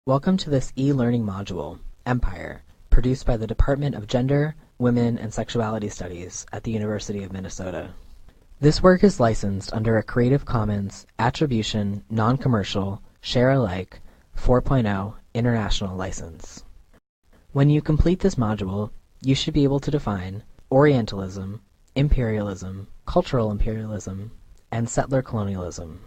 Welcome to this e-learning module, Empire, produced by the Department of Gender, Women, and Sexuality Studies at the University of Minnesota. This work is licensed under a Creative Commons Attribution, Non-Commercial, Share-alike 4.0 International License. When you complete this module, you should be able to define Orientalism, imperialism, cultural imperialism, and settler colonialism.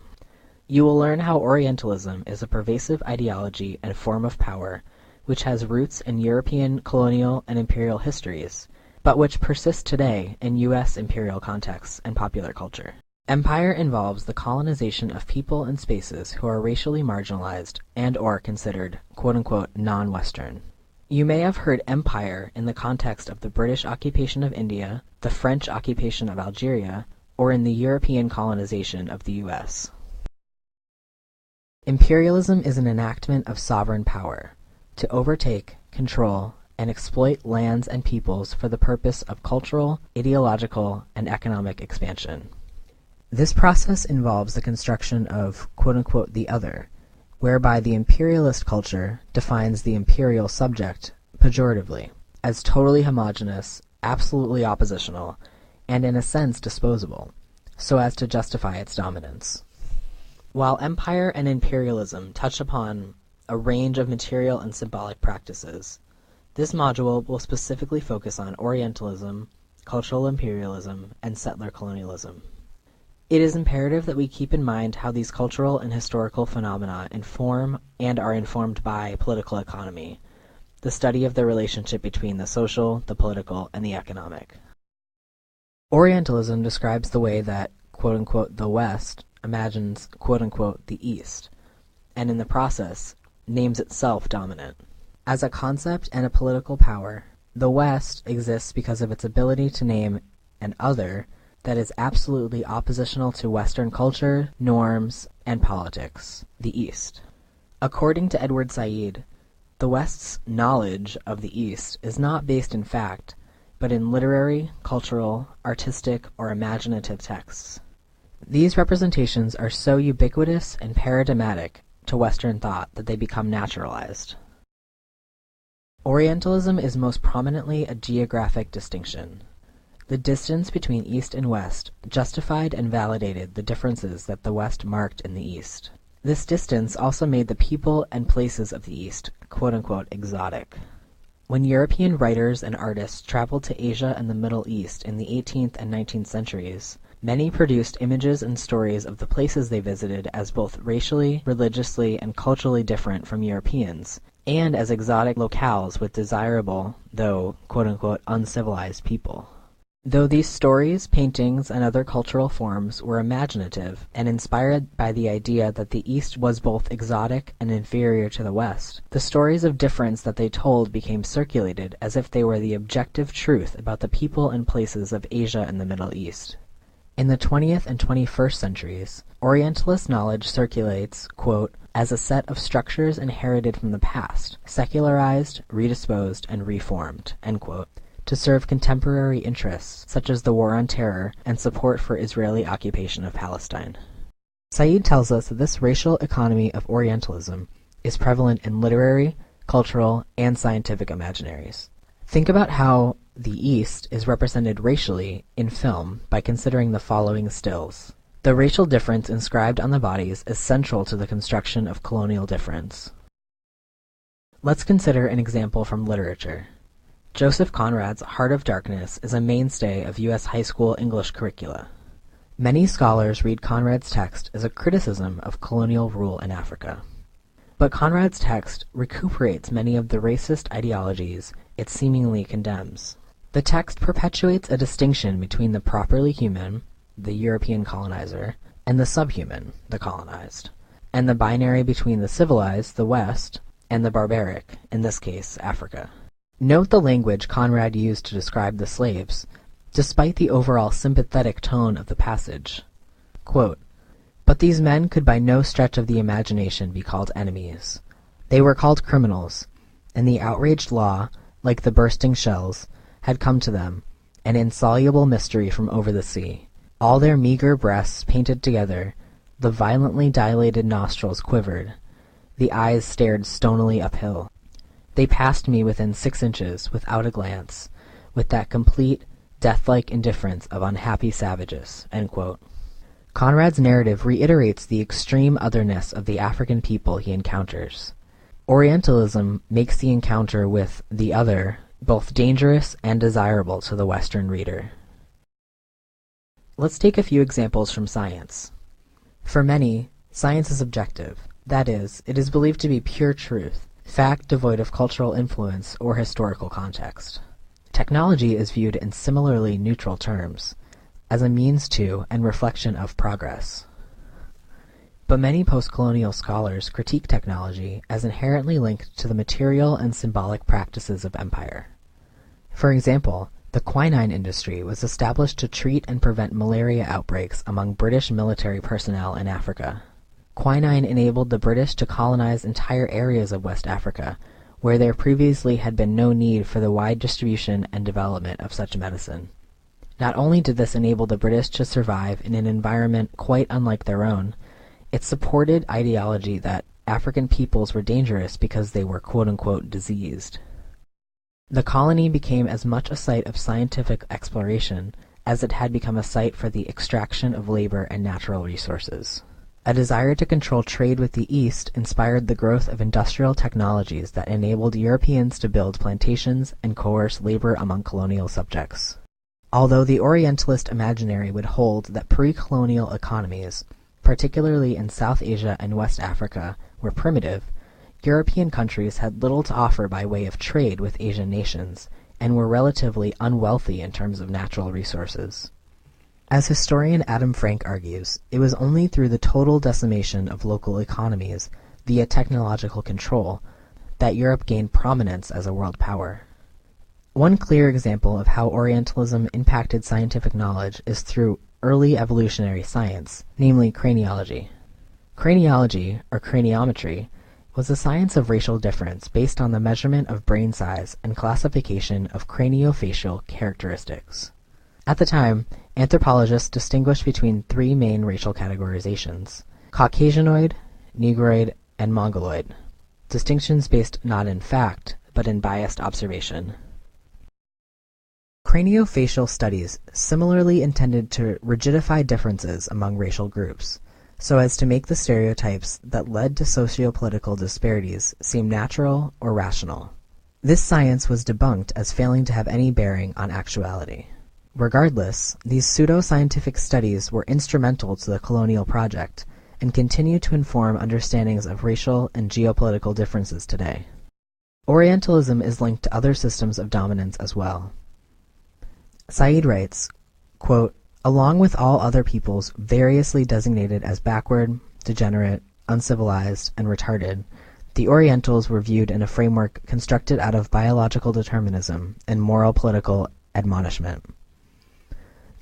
You will learn how Orientalism is a pervasive ideology and form of power which has roots in European colonial and imperial histories, but which persists today in U.S. imperial contexts and popular culture. Empire involves the colonization of people and spaces who are racially marginalized and/or considered quote-unquote non-Western. You may have heard empire in the context of the British occupation of India, the French occupation of Algeria, or in the European colonization of the U.S. Imperialism is an enactment of sovereign power to overtake, control, and exploit lands and peoples for the purpose of cultural, ideological, and economic expansion. This process involves the construction of quote-unquote the other, whereby the imperialist culture defines the imperial subject pejoratively as totally homogeneous, absolutely oppositional, and in a sense disposable, so as to justify its dominance. While empire and imperialism touch upon a range of material and symbolic practices, this module will specifically focus on Orientalism, cultural imperialism, and settler colonialism. It is imperative that we keep in mind how these cultural and historical phenomena inform and are informed by political economy, the study of the relationship between the social, the political, and the economic. Orientalism describes the way that, quote-unquote, the West imagines, quote-unquote, the East, and in the process, names itself dominant. As a concept and a political power, the West exists because of its ability to name an other that is absolutely oppositional to Western culture, norms, and politics, the East. According to Edward Said, the West's knowledge of the East is not based in fact, but in literary, cultural, artistic, or imaginative texts. These representations are so ubiquitous and paradigmatic to Western thought that they become naturalized. Orientalism is most prominently a geographic distinction. The distance between East and West justified and validated the differences that the West marked in the East. This distance also made the people and places of the East quote-unquote exotic. When European writers and artists traveled to Asia and the Middle East in the 18th and 19th centuries, many produced images and stories of the places they visited as both racially, religiously, and culturally different from Europeans, and as exotic locales with desirable, though quote-unquote uncivilized people. Though these stories, paintings, and other cultural forms were imaginative and inspired by the idea that the East was both exotic and inferior to the West, the stories of difference that they told became circulated as if they were the objective truth about the people and places of Asia and the Middle East. In the 20th and 21st centuries, Orientalist knowledge circulates, quote, as a set of structures inherited from the past, secularized, redisposed, and reformed, end quote, to serve contemporary interests such as the War on Terror and support for Israeli occupation of Palestine. Said tells us that this racial economy of Orientalism is prevalent in literary, cultural, and scientific imaginaries. Think about how the East is represented racially in film by considering the following stills. The racial difference inscribed on the bodies is central to the construction of colonial difference. Let's consider an example from literature. Joseph Conrad's Heart of Darkness is a mainstay of U.S. high school English curricula. Many scholars read Conrad's text as a criticism of colonial rule in Africa. But Conrad's text recuperates many of the racist ideologies it seemingly condemns. The text perpetuates a distinction between the properly human, the European colonizer, and the subhuman, the colonized, and the binary between the civilized, the West, and the barbaric, in this case, Africa. Note the language Conrad used to describe the slaves, despite the overall sympathetic tone of the passage. Quote, "But these men could by no stretch of the imagination be called enemies. They were called criminals, and the outraged law, like the bursting shells, had come to them, an insoluble mystery from over the sea. All their meager breasts painted together, the violently dilated nostrils quivered, The eyes stared stonily uphill. They passed me within 6 inches without a glance, with that complete, death-like indifference of unhappy savages." End quote. Conrad's narrative reiterates the extreme otherness of the African people he encounters. Orientalism makes the encounter with the other both dangerous and desirable to the Western reader. Let's take a few examples from science. For many, science is objective. That is, it is believed to be pure truth, fact devoid of cultural influence or historical context. Technology is viewed in similarly neutral terms, as a means to and reflection of progress. But many post-colonial scholars critique technology as inherently linked to the material and symbolic practices of empire. For example, the quinine industry was established to treat and prevent malaria outbreaks among British military personnel in Africa. Quinine enabled the British to colonize entire areas of West Africa, where there previously had been no need for the wide distribution and development of such medicine. Not only did this enable the British to survive in an environment quite unlike their own, it supported ideology that African peoples were dangerous because they were quote-unquote diseased. The colony became as much a site of scientific exploration as it had become a site for the extraction of labor and natural resources. A desire to control trade with the East inspired the growth of industrial technologies that enabled Europeans to build plantations and coerce labor among colonial subjects. Although the Orientalist imaginary would hold that pre-colonial economies, particularly in South Asia and West Africa, were primitive, European countries had little to offer by way of trade with Asian nations, and were relatively unwealthy in terms of natural resources. As historian Adam Frank argues, it was only through the total decimation of local economies via technological control that Europe gained prominence as a world power. One clear example of how Orientalism impacted scientific knowledge is through early evolutionary science, namely craniology. Craniology, or craniometry, was a science of racial difference based on the measurement of brain size and classification of craniofacial characteristics. At the time, anthropologists distinguished between 3 main racial categorizations: Caucasianoid, Negroid, and Mongoloid, distinctions based not in fact, but in biased observation. Craniofacial studies similarly intended to rigidify differences among racial groups, so as to make the stereotypes that led to socio-political disparities seem natural or rational. This science was debunked as failing to have any bearing on actuality. Regardless, these pseudo-scientific studies were instrumental to the colonial project and continue to inform understandings of racial and geopolitical differences today. Orientalism is linked to other systems of dominance as well. Said writes, quote, "Along with all other peoples variously designated as backward, degenerate, uncivilized, and retarded, the Orientals were viewed in a framework constructed out of biological determinism and moral political admonishment.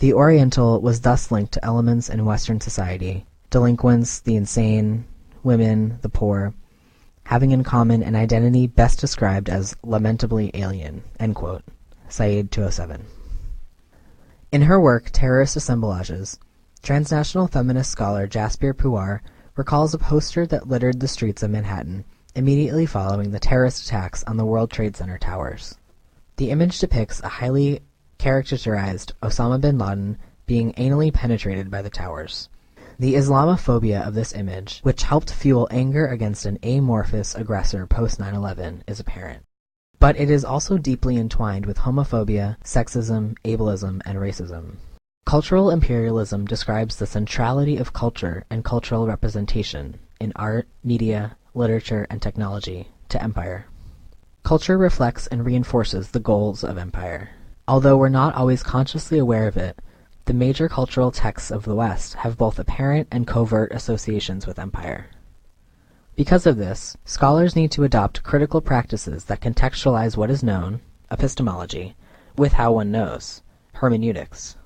The Oriental was thus linked to elements in Western society, delinquents, the insane, women, the poor, having in common an identity best described as lamentably alien." End quote. Said 207. In her work Terrorist Assemblages, transnational feminist scholar Jasbir Puar recalls a poster that littered the streets of Manhattan immediately following the terrorist attacks on the World Trade Center towers. The image depicts a highly caricaturized Osama bin Laden being anally penetrated by the towers. The Islamophobia of this image, which helped fuel anger against an amorphous aggressor post 9/11, is apparent. But it is also deeply entwined with homophobia, sexism, ableism, and racism. Cultural imperialism describes the centrality of culture and cultural representation in art, media, literature, and technology to empire. Culture reflects and reinforces the goals of empire. Although we're not always consciously aware of it, the major cultural texts of the West have both apparent and covert associations with empire. Because of this, scholars need to adopt critical practices that contextualize what is known, epistemology, with how one knows, hermeneutics.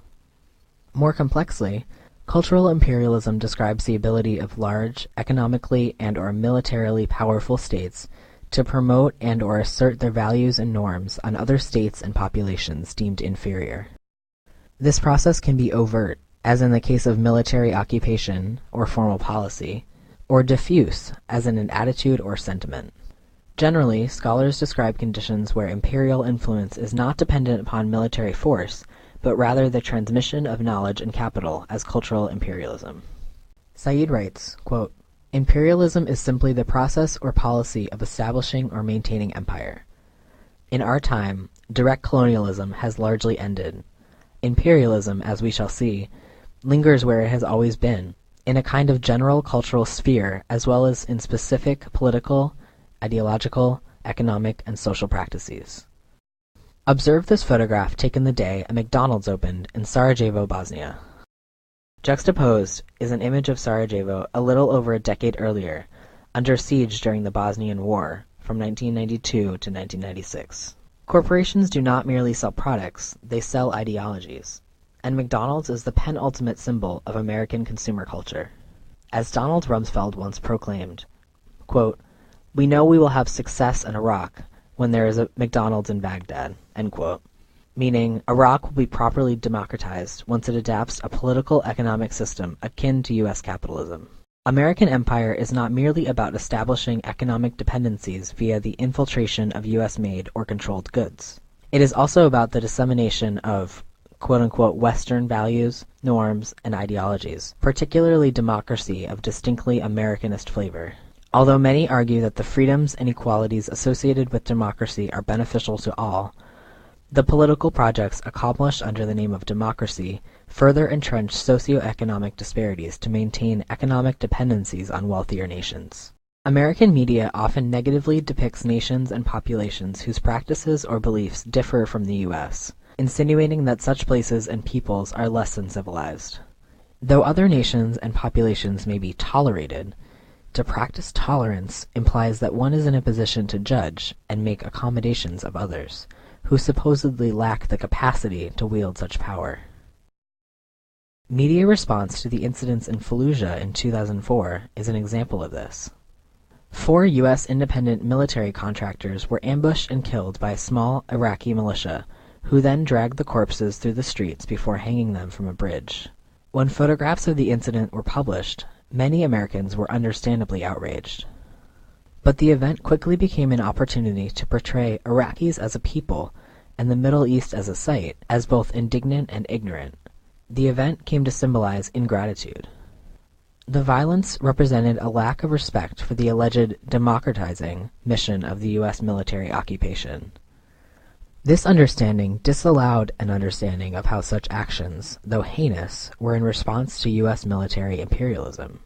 More complexly, cultural imperialism describes the ability of large, economically and/or militarily powerful states to promote and/or assert their values and norms on other states and populations deemed inferior. This process can be overt, as in the case of military occupation or formal policy, or diffuse, as in an attitude or sentiment. Generally, scholars describe conditions where imperial influence is not dependent upon military force, but rather the transmission of knowledge and capital as cultural imperialism. Said writes, quote, "Imperialism is simply the process or policy of establishing or maintaining empire. In our time, direct colonialism has largely ended. Imperialism, as we shall see, lingers where it has always been, in a kind of general cultural sphere as well as in specific political, ideological, economic, and social practices." Observe this photograph taken the day a McDonald's opened in Sarajevo, Bosnia. Juxtaposed is an image of Sarajevo a little over a decade earlier, under siege during the Bosnian War from 1992 to 1996. Corporations do not merely sell products, they sell ideologies, and McDonald's is the penultimate symbol of American consumer culture. As Donald Rumsfeld once proclaimed, quote, "We know we will have success in Iraq when there is a McDonald's in Baghdad," end quote. Meaning, Iraq will be properly democratized once it adapts a political economic system akin to U.S. capitalism. American empire is not merely about establishing economic dependencies via the infiltration of U.S.-made or controlled goods. It is also about the dissemination of quote-unquote Western values, norms, and ideologies, particularly democracy of distinctly Americanist flavor. Although many argue that the freedoms and equalities associated with democracy are beneficial to all, the political projects accomplished under the name of democracy further entrench socioeconomic disparities to maintain economic dependencies on wealthier nations. American media often negatively depicts nations and populations whose practices or beliefs differ from the U.S., insinuating that such places and peoples are less than civilized. Though other nations and populations may be tolerated, to practice tolerance implies that one is in a position to judge and make accommodations of others, who supposedly lack the capacity to wield such power. Media response to the incidents in Fallujah in 2004 is an example of this. 4 U.S. independent military contractors were ambushed and killed by a small Iraqi militia, who then dragged the corpses through the streets before hanging them from a bridge. When photographs of the incident were published, many Americans were understandably outraged. But the event quickly became an opportunity to portray Iraqis as a people and the Middle East as a site as both indignant and ignorant. The event came to symbolize ingratitude. The violence represented a lack of respect for the alleged democratizing mission of the U.S. military occupation. This understanding disallowed an understanding of how such actions, though heinous, were in response to U.S. military imperialism.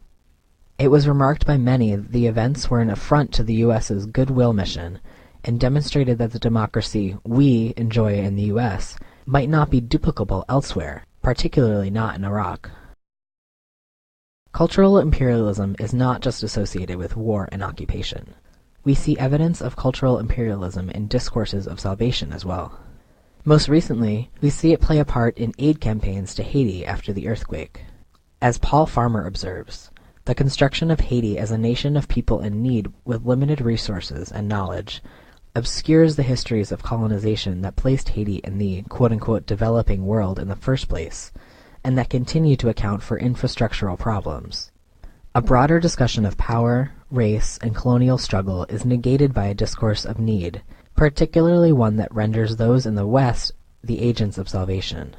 It was remarked by many that the events were an affront to the U.S.'s goodwill mission and demonstrated that the democracy we enjoy in the U.S. might not be duplicable elsewhere, particularly not in Iraq. Cultural imperialism is not just associated with war and occupation. We see evidence of cultural imperialism in discourses of salvation as well. Most recently, we see it play a part in aid campaigns to Haiti after the earthquake. As Paul Farmer observes, the construction of Haiti as a nation of people in need with limited resources and knowledge obscures the histories of colonization that placed Haiti in the quote-unquote developing world in the first place, and that continue to account for infrastructural problems. A broader discussion of power, race, and colonial struggle is negated by a discourse of need, particularly one that renders those in the West the agents of salvation.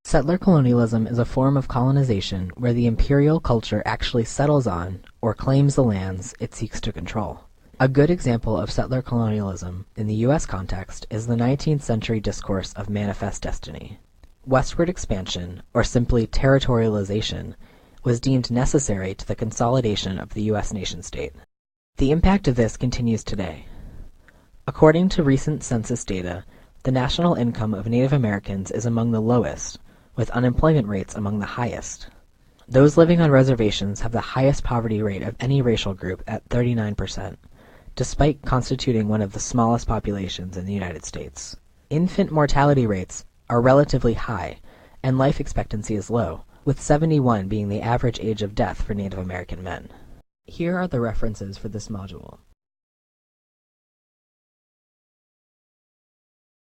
Settler colonialism is a form of colonization where the imperial culture actually settles on or claims the lands it seeks to control. A good example of settler colonialism in the U.S. context is the 19th century discourse of manifest destiny. Westward expansion, or simply territorialization, was deemed necessary to the consolidation of the U.S. nation-state. The impact of this continues today. According to recent census data, the national income of Native Americans is among the lowest, with unemployment rates among the highest. Those living on reservations have the highest poverty rate of any racial group at 39%, despite constituting one of the smallest populations in the United States. Infant mortality rates are relatively high, and life expectancy is low, with 71 being the average age of death for Native American men. Here are the references for this module.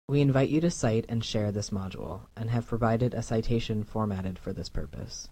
We invite you to cite and share this module, and have provided a citation formatted for this purpose.